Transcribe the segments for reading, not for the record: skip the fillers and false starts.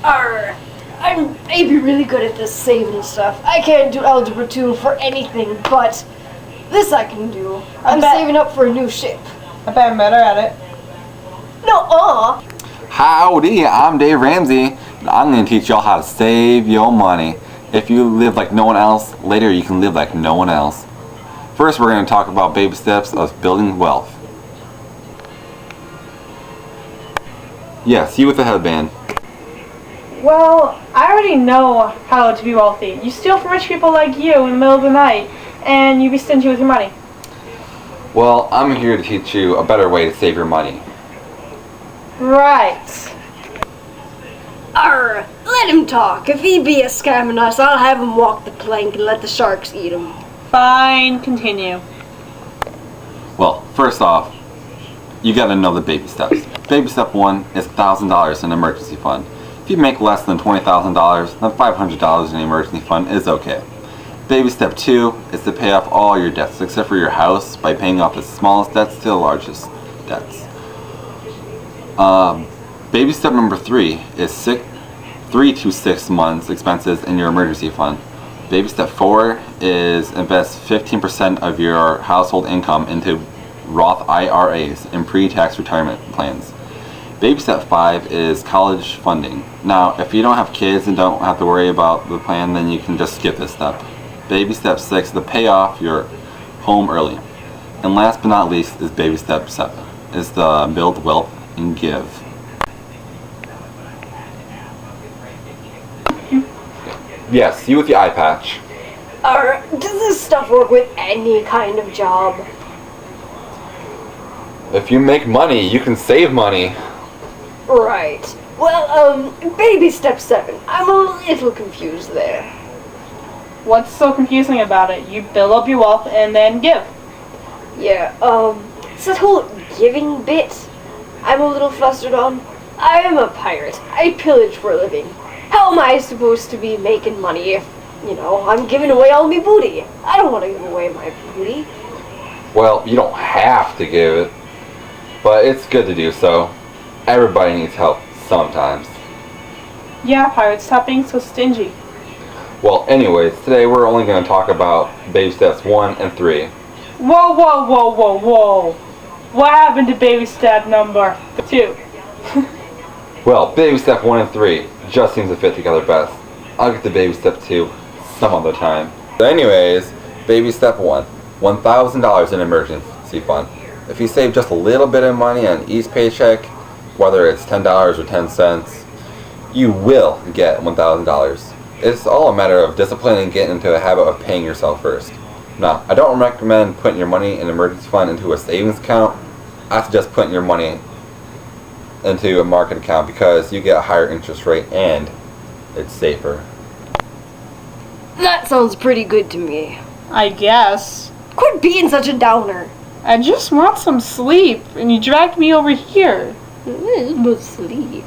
Arr, I'd be really good at this saving stuff. I can't do Algebra 2 for anything, but this I can do. I'm saving up for a new ship. I bet I'm better at it. No, Howdy, I'm Dave Ramsey, and I'm going to teach y'all how to save your money. If you live like no one else, later you can live like no one else. First, we're going to talk about baby steps of building wealth. Yes, you with the headband. Well, I already know how to be wealthy. You steal from rich people like you in the middle of the night, and you be stingy with your money. Well, I'm here to teach you a better way to save your money. Right. Arr, let him talk. If he be a scamming us, I'll have him walk the plank and let the sharks eat him. Fine, continue. Well, first off, you gotta know the baby steps. Baby step 1 is $1,000 in an emergency fund. If you make less than $20,000, then $500 in the emergency fund is okay. Baby step 2 is to pay off all your debts except for your house by paying off the smallest debts to the largest debts. Baby step number 3 is 3 to 6 months expenses in your emergency fund. Baby step 4 is invest 15% of your household income into Roth IRAs and pre-tax retirement plans. Baby step 5 is college funding. Now, if you don't have kids and don't have to worry about the plan, then you can just skip this step. Baby step 6 is to pay off your home early. And last but not least is baby step 7, is to build wealth and give. Yes, you with the eye patch. Arr, does this stuff work with any kind of job? If you make money, you can save money. Right. Well, baby step 7. I'm a little confused there. What's so confusing about it? You build up your wealth and then give. Yeah, it's that whole giving bit I'm a little flustered on. I am a pirate. I pillage for a living. How am I supposed to be making money if, I'm giving away all my booty? I don't want to give away my booty. Well, you don't have to give it, but it's good to do so. Everybody needs help sometimes. Yeah, pirates, stop being so stingy. Well, anyways, today we're only going to talk about baby steps 1 and 3. Whoa, whoa, whoa, whoa, whoa. What happened to baby step number 2? Well, baby step 1 and 3 just seems to fit together best. I'll get to baby step 2 some other time. But anyways, baby step 1, $1,000 in emergency fund. If you save just a little bit of money on each paycheck, whether it's $10 or 10 cents, you will get $1,000. It's all a matter of discipline and getting into the habit of paying yourself first. Now, I don't recommend putting your money in an emergency fund into a savings account. I suggest putting your money into a market account because you get a higher interest rate and it's safer. That sounds pretty good to me. I guess. Quit being such a downer. I just want some sleep, and you dragged me over here. But sleep.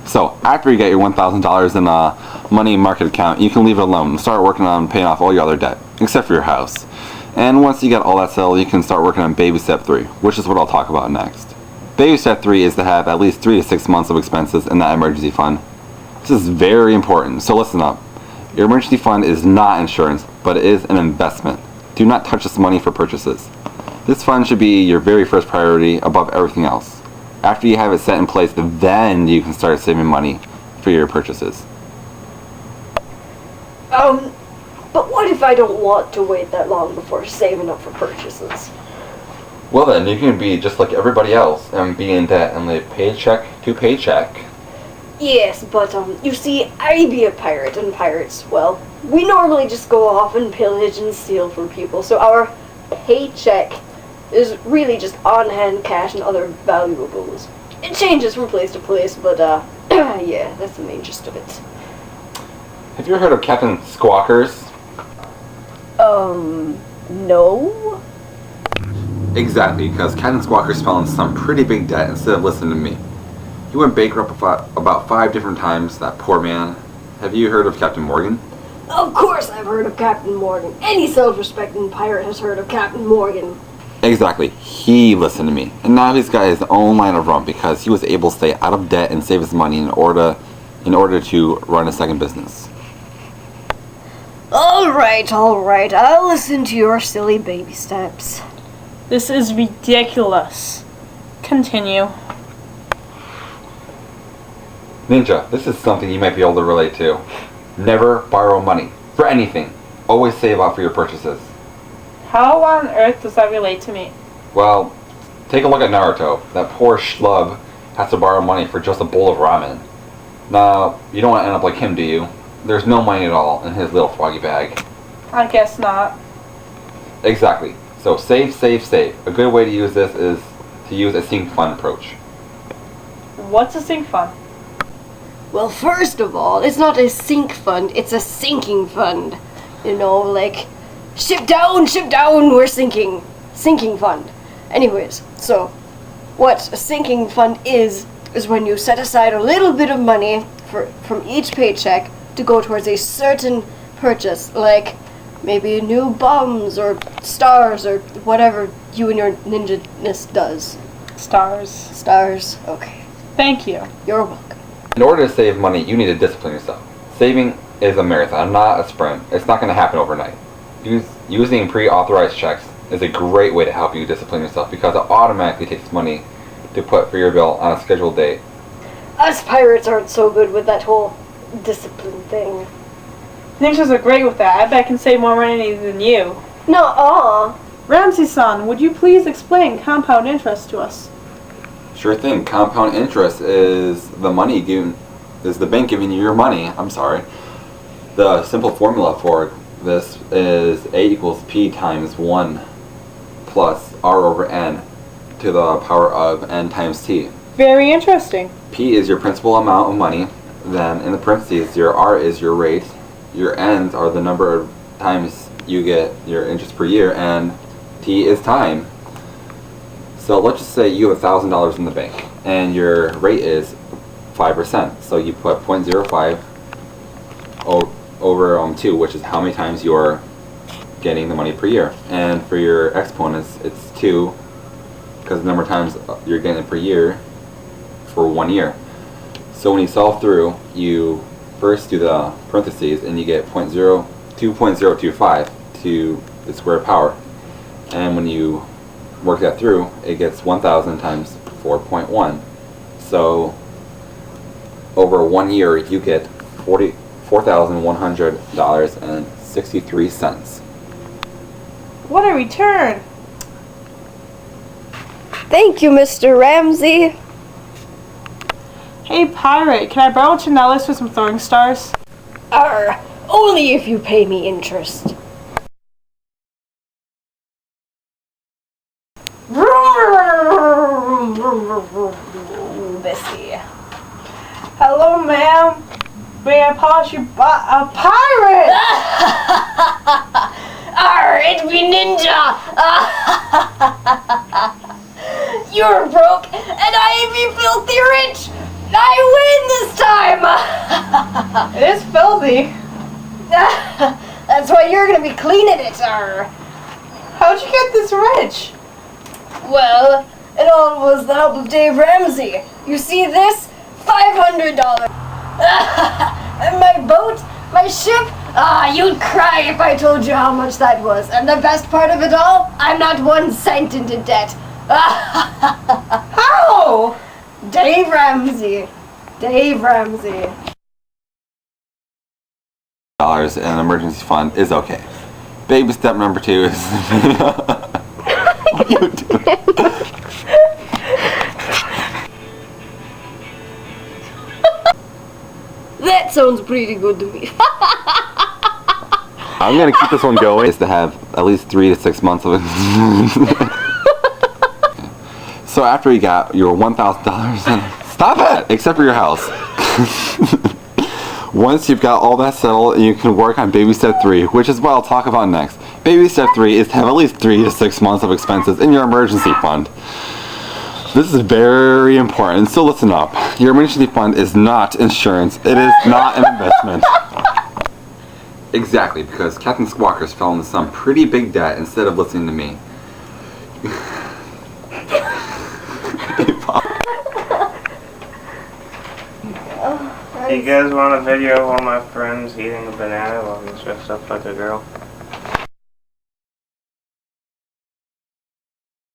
So, after you get your $1,000 in a money market account, you can leave it alone and start working on paying off all your other debt, except for your house. And once you get all that settled, you can start working on baby step 3, which is what I'll talk about next. Baby step 3 is to have at least 3 to 6 months of expenses in that emergency fund. This is very important, so listen up. Your emergency fund is not insurance, but it is an investment. Do not touch this money for purchases. This fund should be your very first priority above everything else. After you have it set in place, then you can start saving money for your purchases. But what if I don't want to wait that long before saving up for purchases? Well then, you can be just like everybody else and be in debt and live paycheck to paycheck. Yes, but, you see, I be a pirate, and pirates, well, we normally just go off and pillage and steal from people, so our paycheck is really just on-hand cash and other valuables. It changes from place to place, but, yeah, that's the main gist of it. Have you ever heard of Captain Squawkers? No? Exactly, because Captain Squawkers fell into some pretty big debt instead of listening to me. He went bankrupt about 5 different times, that poor man. Have you heard of Captain Morgan? Of course I've heard of Captain Morgan. Any self-respecting pirate has heard of Captain Morgan. Exactly. He listened to me. And now he's got his own line of rum because he was able to stay out of debt and save his money in order to in order to run a second business. Alright, I'll listen to your silly baby steps. This is ridiculous. Continue. Ninja, this is something you might be able to relate to. Never borrow money for anything. Always save up for your purchases. How on earth does that relate to me? Well, take a look at Naruto. That poor schlub has to borrow money for just a bowl of ramen. Now, you don't want to end up like him, do you? There's no money at all in his little froggy bag. I guess not. Exactly. So save, save, save. A good way to use this is to use a sink fund approach. What's a sink fund? Well, first of all, it's not a sink fund, it's a sinking fund. You know, like, ship down, we're sinking. Sinking fund. Anyways, so, what a sinking fund is when you set aside a little bit of money from each paycheck to go towards a certain purchase, like maybe new bombs or stars or whatever you and your ninja-ness does. Stars, okay. Thank you. You're welcome. In order to save money, you need to discipline yourself. Saving is a marathon, not a sprint. It's not going to happen overnight. Using pre-authorized checks is a great way to help you discipline yourself because it automatically takes money to put for your bill on a scheduled date. Us pirates aren't so good with that whole discipline thing. Ninjas are great with that. I bet I can save more money than you. Nuh-uh. Ramsey-san, would you please explain compound interest to us? Sure thing. Compound interest is the bank giving you your money. I'm sorry. The simple formula for this is A equals P times 1 plus R over N to the power of N times T. Very interesting. P is your principal amount of money. Then in the parentheses, your R is your rate. Your N's are the number of times you get your interest per year, and T is time. So let's just say you have $1,000 in the bank, and your rate is 5%. So you put 0.05 over 2, which is how many times you're getting the money per year. And for your exponents, it's 2, because the number of times you're getting it per year for 1 year. So when you solve through, you first do the parentheses, and you get 2.025 to the square power. And when you work that through, it gets 1,000 times 4.1. So over 1 year, you get $4,100.63. What a return! Thank you, Mr. Ramsey. Hey pirate, can I borrow $10 for some throwing stars? Only if you pay me interest. Bessie. Hello, ma'am. May I polish your butt? A pirate! It's me, Ninja! You're broke, and I be filthy rich! I win this time! It is filthy. That's why you're gonna be cleaning it, How'd you get this rich? Well, it all was the help of Dave Ramsey. You see this? $500. And my boat, my ship, you'd cry if I told you how much that was. And the best part of it all, I'm not 1 cent into debt. How? Dave Ramsey. Dollars in an emergency fund is okay. Baby step number 2 is what are you doing? That sounds pretty good to me. I'm gonna keep this one going. Is to have at least 3 to 6 months of it. So after you got your $1,000 in, stop it! Except for your house. Once you've got all that settled, you can work on baby step 3, which is what I'll talk about next. Baby step 3 is to have at least 3 to 6 months of expenses in your emergency fund. This is very important, so listen up. Your emergency fund is not insurance. It is not an investment. Exactly, because Captain Squawkers fell into some pretty big debt instead of listening to me. guys. Do you guys want a video of one of my friends eating a banana while he's dressed up like a girl?